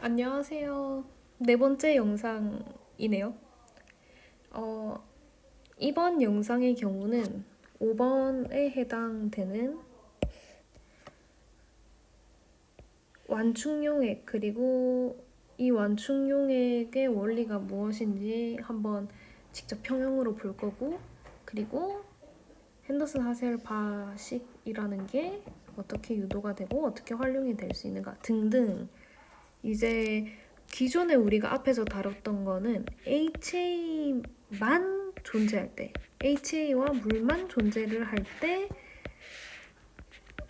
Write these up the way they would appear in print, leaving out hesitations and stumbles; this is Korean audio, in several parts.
안녕하세요. 네 번째 영상이네요. 어, 이번 영상의 경우는 5번에 해당되는 완충용액 그리고 이 완충용액의 원리가 무엇인지 한번 직접 평형으로 볼 거고, 그리고 핸더슨 하셀 바식이라는 게 어떻게 유도가 되고 어떻게 활용이 될 수 있는가 등등. 이제 기존에 우리가 앞에서 다뤘던 거는 HA만 존재할 때, HA와 물만 존재를 할 때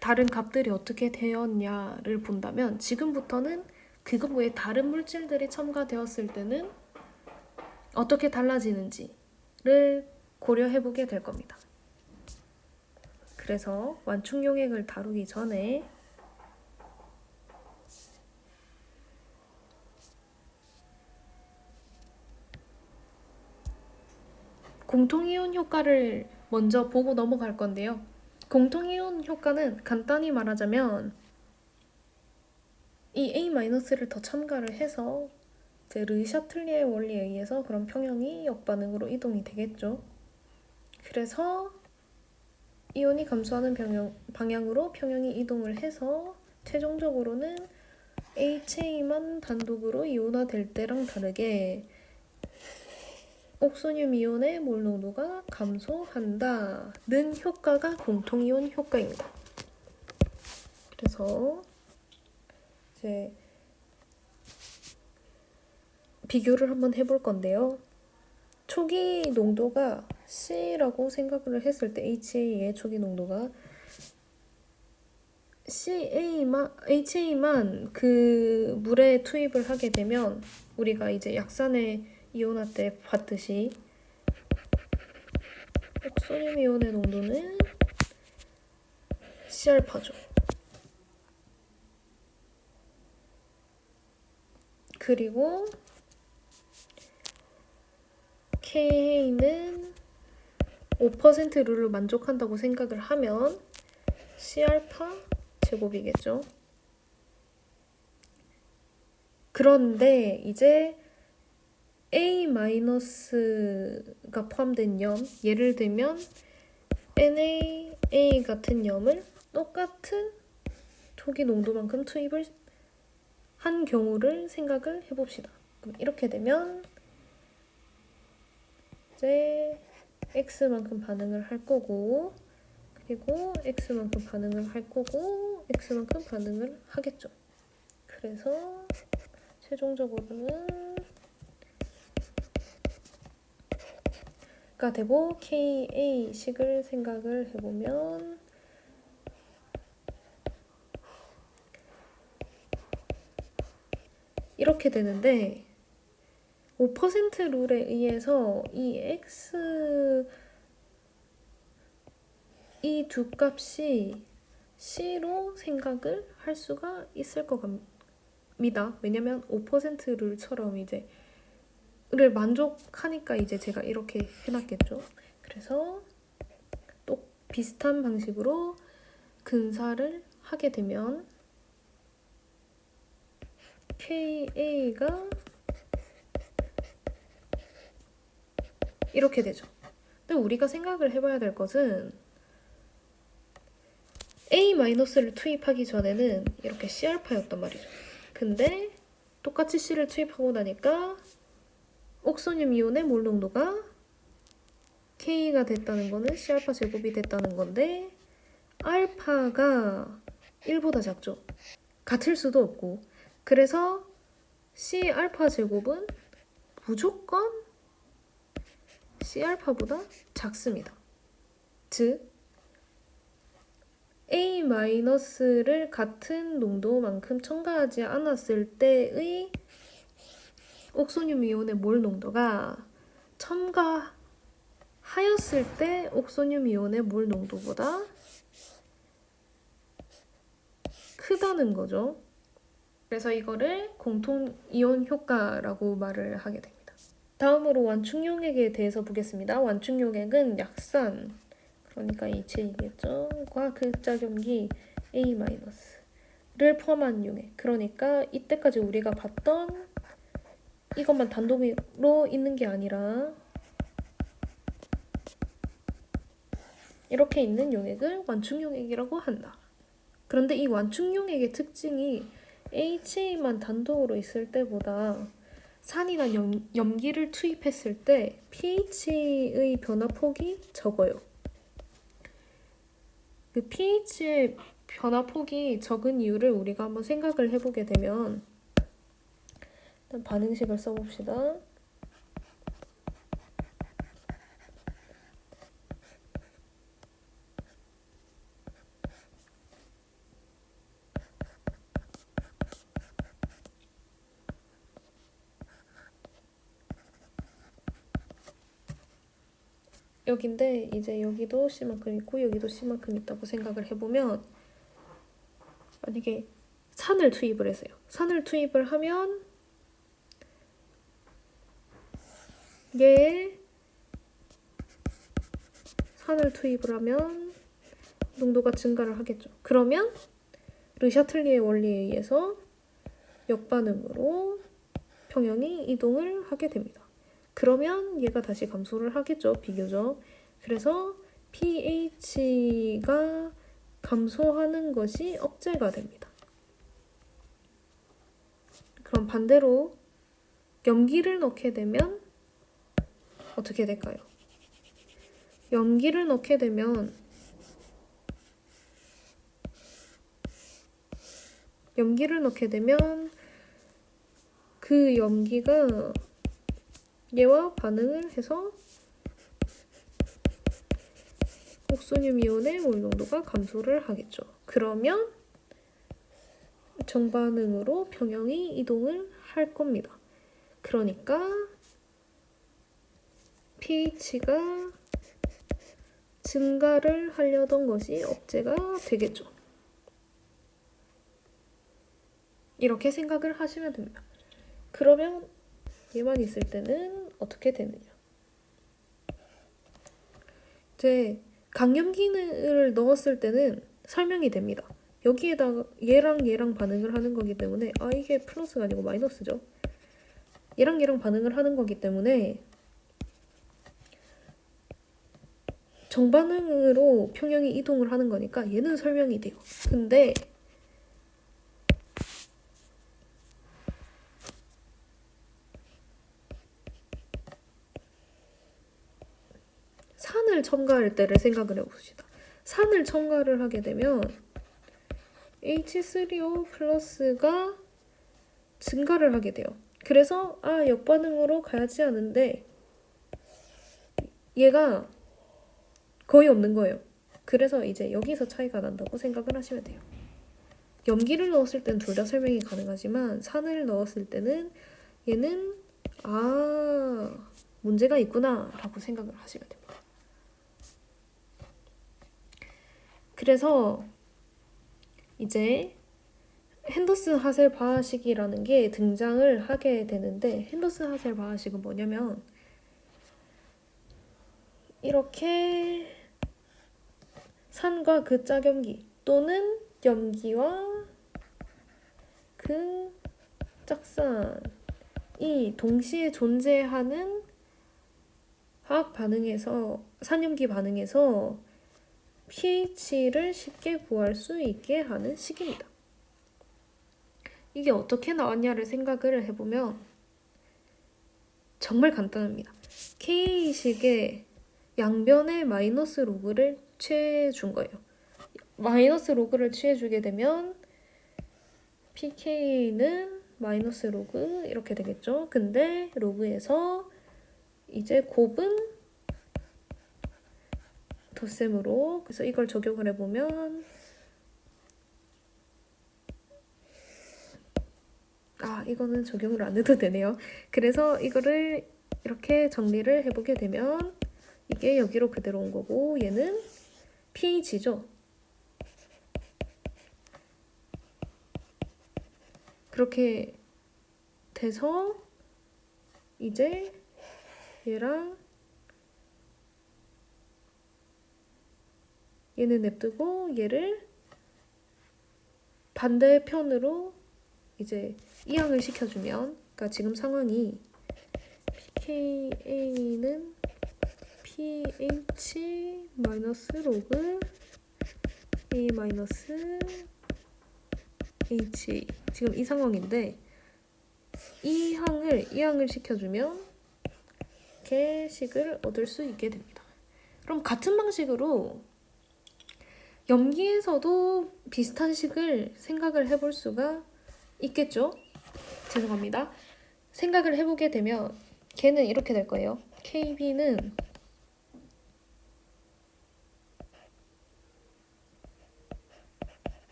다른 값들이 어떻게 되었냐를 본다면, 지금부터는 그것 외에 다른 물질들이 첨가되었을 때는 어떻게 달라지는지를 고려해보게 될 겁니다. 그래서 완충용액을 다루기 전에 공통이온 효과를 먼저 보고 넘어갈 건데요. 공통이온 효과는 간단히 말하자면 이 A-를 더 첨가를 해서 이제 르샤틀리의 원리에 의해서 그런 평형이 역반응으로 이동이 되겠죠. 그래서 이온이 감소하는 방향으로 평형이 이동을 해서 최종적으로는 HA만 단독으로 이온화될 때랑 다르게 옥소늄 이온의 몰 농도가 감소한다는 효과가 공통이온 효과입니다. 그래서 이제 비교를 한번 해볼 건데요. 초기 농도가 C라고 생각을 했을 때 HA의 초기 농도가 HA만 그 물에 투입을 하게 되면 우리가 이제 약산의 이온화 때 봤듯이 옥소늄 이온의 농도는 C알파죠. 그리고 K는 5% 룰을 만족한다고 생각을 하면 C알파 제곱이겠죠. 그런데 이제 A-가 포함된 염, 예를 들면 NaA 같은 염을 똑같은 초기 농도만큼 투입을 한 경우를 생각을 해봅시다. 그럼 이렇게 되면 이제 X만큼 반응을 할 거고, 그리고 X만큼 반응을 할 거고, X만큼 반응을 하겠죠. 그래서 최종적으로는 가 되고, KA식을 생각을 해보면 이렇게 되는데, 5% 룰에 의해서 이 X 이 두 값이 C로 생각을 할 수가 있을 것 같습니다. 왜냐면 5% 룰처럼 이제 를 만족하니까 이제 제가 이렇게 해놨겠죠. 그래서 또 비슷한 방식으로 근사를 하게 되면 KA가 이렇게 되죠. 근데 우리가 생각을 해봐야 될 것은 A-를 투입하기 전에는 이렇게 C알파였단 말이죠. 근데 똑같이 C를 투입하고 나니까 옥소늄 이온의 몰 농도가 K가 됐다는 거는 C알파 제곱이 됐다는 건데, 알파가 1보다 작죠. 같을 수도 없고. 그래서 C알파 제곱은 무조건 C알파보다 작습니다. 즉 A-를 같은 농도만큼 첨가하지 않았을 때의 옥소늄 이온의 몰 농도가 첨가하였을 때 옥소늄 이온의 몰 농도보다 크다는 거죠. 그래서 이거를 공통 이온 효과라고 말을 하게 됩니다. 다음으로 완충용액에 대해서 보겠습니다. 완충용액은 약산, 그러니까 HA겠죠. 과 극작용기 A-, 포함한 용액. 그러니까 이때까지 우리가 봤던 이것만 단독으로 있는 게 아니라 이렇게 있는 용액을 완충용액이라고 한다. 그런데 이 완충용액의 특징이 HA만 단독으로 있을 때보다 산이나 염기를 투입했을 때 pH의 변화폭이 적어요. 그 pH의 변화폭이 적은 이유를 우리가 한번 생각을 해보게 되면, 일단 반응식을 써봅시다. 여긴데 이제 여기도 C만큼 있고 여기도 C만큼 있다고 생각을 해보면, 만약에 산을 투입을 했어요. 산을 투입을 하면 얘에 산을 투입을 하면 농도가 증가를 하겠죠. 그러면 르샤틀리의 원리에 의해서 역반응으로 평형이 이동을 하게 됩니다. 그러면 얘가 다시 감소를 하겠죠, 비교적. 그래서 pH가 감소하는 것이 억제가 됩니다. 그럼 반대로 염기를 넣게 되면 어떻게 될까요? 염기를 넣게 되면 그 염기가 얘와 반응을 해서 옥소늄 이온의 몰 농도가 감소를 하겠죠. 그러면 정반응으로 평형이 이동을 할 겁니다. 그러니까 pH가 증가를 하려던 것이 억제가 되겠죠. 이렇게 생각을 하시면 됩니다. 그러면 얘만 있을 때는 어떻게 되느냐. 이제 강염기를 넣었을 때는 설명이 됩니다. 여기에다가 얘랑 반응을 하는 거기 때문에, 이게 플러스가 아니고 마이너스죠. 얘랑 반응을 하는 거기 때문에 정반응으로 평형이 이동을 하는 거니까 얘는 설명이 돼요. 근데 산을 첨가할 때를 생각을 해봅시다. 산을 첨가를 하게 되면 H3O 플러스가 증가를 하게 돼요. 그래서 역반응으로 가야지 하는데 얘가 거의 없는 거예요. 그래서 이제 여기서 차이가 난다고 생각을 하시면 돼요. 염기를 넣었을 때는 둘 다 설명이 가능하지만 산을 넣었을 때는 얘는 문제가 있구나 라고 생각을 하시면 됩니다. 그래서 이제 핸더슨 하셀 바하식이라는 게 등장을 하게 되는데, 핸더슨 하셀 바하식은 뭐냐면 이렇게 산과 그 짝염기 또는 염기와 그 짝산이 동시에 존재하는 화학 반응에서, 산염기 반응에서 pH를 쉽게 구할 수 있게 하는 식입니다. 이게 어떻게 나왔냐를 생각을 해보면 정말 간단합니다. K식의 양변에 마이너스 로그를 취해준 거예요. 마이너스 로그를 취해주게 되면 pK는 마이너스 로그 이렇게 되겠죠. 근데 로그에서 이제 곱은 덧셈으로, 그래서 이걸 적용을 해보면 이거는 적용을 안 해도 되네요. 그래서 이거를 이렇게 정리를 해보게 되면 이게 여기로 그대로 온 거고 얘는 pH죠. 그렇게 돼서 이제 얘랑 얘는 냅두고 얘를 반대편으로 이제 이항을 시켜주면, 그러니까 지금 상황이 pKa는 pH 마이너스 로그 A 마이너스 HA, 지금 이 상황인데 이 항을 시켜주면 이렇게 식을 얻을 수 있게 됩니다. 그럼 같은 방식으로 염기에서도 비슷한 식을 생각을 해볼 수가 있겠죠? 죄송합니다. 생각을 해보게 되면 걔는 이렇게 될 거예요. KB는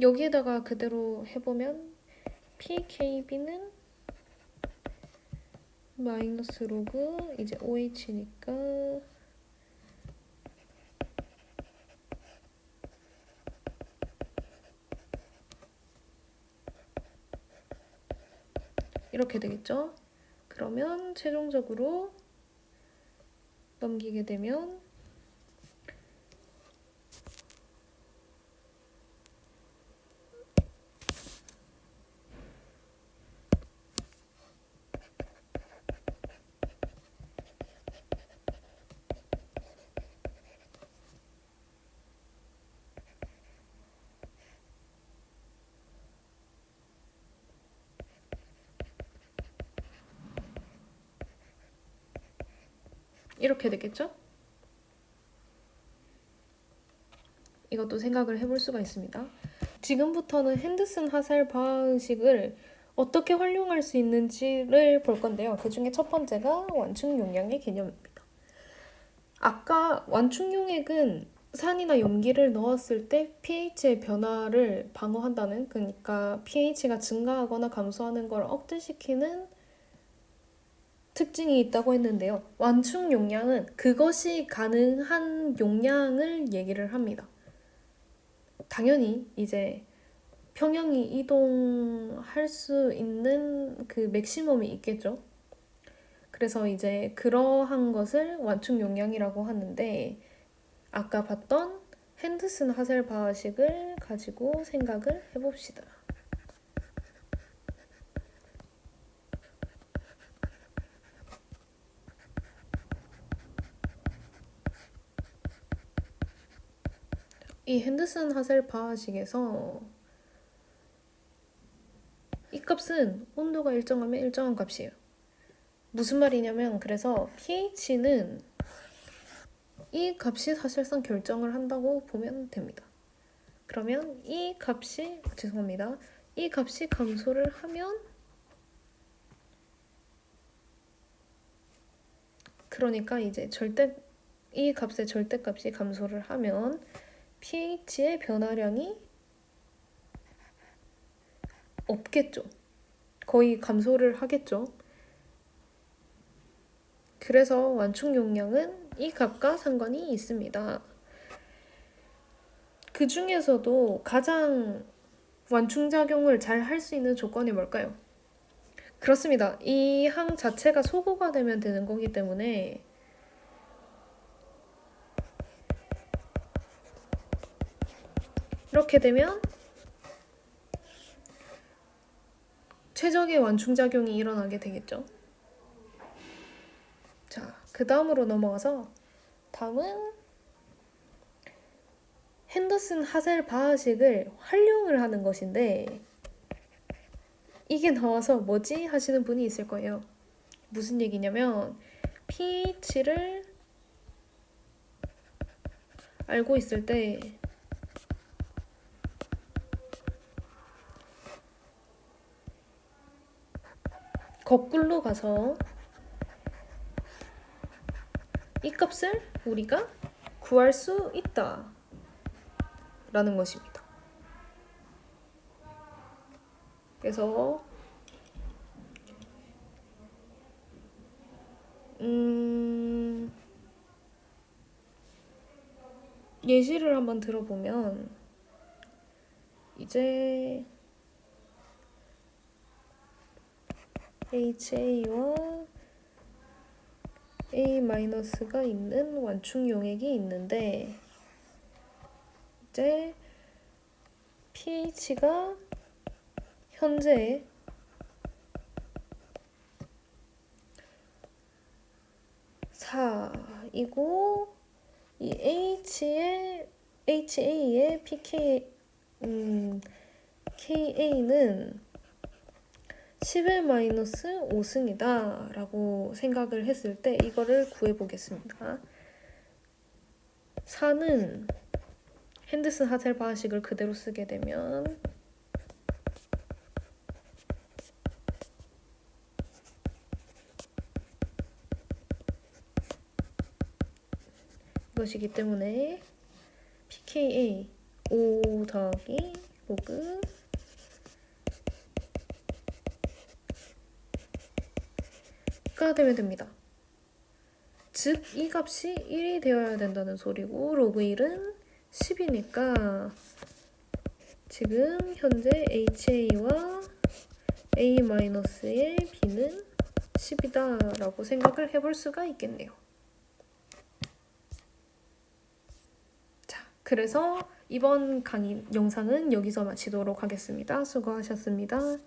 여기에다가 그대로 해보면 PKB는 마이너스 로그 이제 OH니까 이렇게 되겠죠? 그러면 최종적으로 넘기게 되면 이렇게 되겠죠? 이것도 생각을 해볼 수가 있습니다. 지금부터는 핸드슨 하셀 방식을 어떻게 활용할 수 있는지를 볼 건데요. 그 중에 첫 번째가 완충 용량의 개념입니다. 아까 완충 용액은 산이나 염기를 넣었을 때 pH의 변화를 방어한다는, 그러니까 pH가 증가하거나 감소하는 걸 억제시키는 특징이 있다고 했는데요. 완충 용량은 그것이 가능한 용량을 얘기를 합니다. 당연히 이제 평형이 이동할 수 있는 그 맥시멈이 있겠죠. 그래서 이제 그러한 것을 완충 용량이라고 하는데, 아까 봤던 핸드슨 하셀 방식을 가지고 생각을 해봅시다. 이 핸드슨 하셀 방식에서 이 값은 온도가 일정하면 일정한 값이에요. 무슨 말이냐면, 그래서 pH는 이 값이 사실상 결정을 한다고 보면 됩니다. 그러면 이 값이 감소를 하면, 그러니까 이제 이 값의 절대값이 감소를 하면 pH의 변화량이 없겠죠. 거의 감소를 하겠죠. 그래서 완충 용량은 이 값과 상관이 있습니다. 그 중에서도 가장 완충작용을 잘 할 수 있는 조건이 뭘까요? 그렇습니다. 이 항 자체가 소고가 되면 되는 거기 때문에 이렇게 되면 최적의 완충작용이 일어나게 되겠죠. 자, 그 다음으로 넘어가서 다음은 핸더슨 하셀 방식을 활용을 하는 것인데, 이게 나와서 뭐지? 하시는 분이 있을 거예요. 무슨 얘기냐면 pH를 알고 있을 때 거꾸로 가서 이 값을 우리가 구할 수 있다 라는 것입니다. 그래서 예시를 한번 들어보면 이제 HA와 A-가 있는 완충용액이 있는데 이제 pH가 현재 4이고 이 HA의 KA는 11-5승이다 라고 생각을 했을 때 이거를 구해보겠습니다. 4는 핸더슨 하셀바식을 그대로 쓰게 되면 이것이기 때문에 pKa 5 더하기 로그 가 되면 됩니다. 즉 이 값이 1이 되어야 된다는 소리고 로그 1은 10이니까 지금 현재 HA와 A-의 B는 10이다 라고 생각을 해볼 수가 있겠네요. 자, 그래서 이번 강의 영상은 여기서 마치도록 하겠습니다. 수고하셨습니다.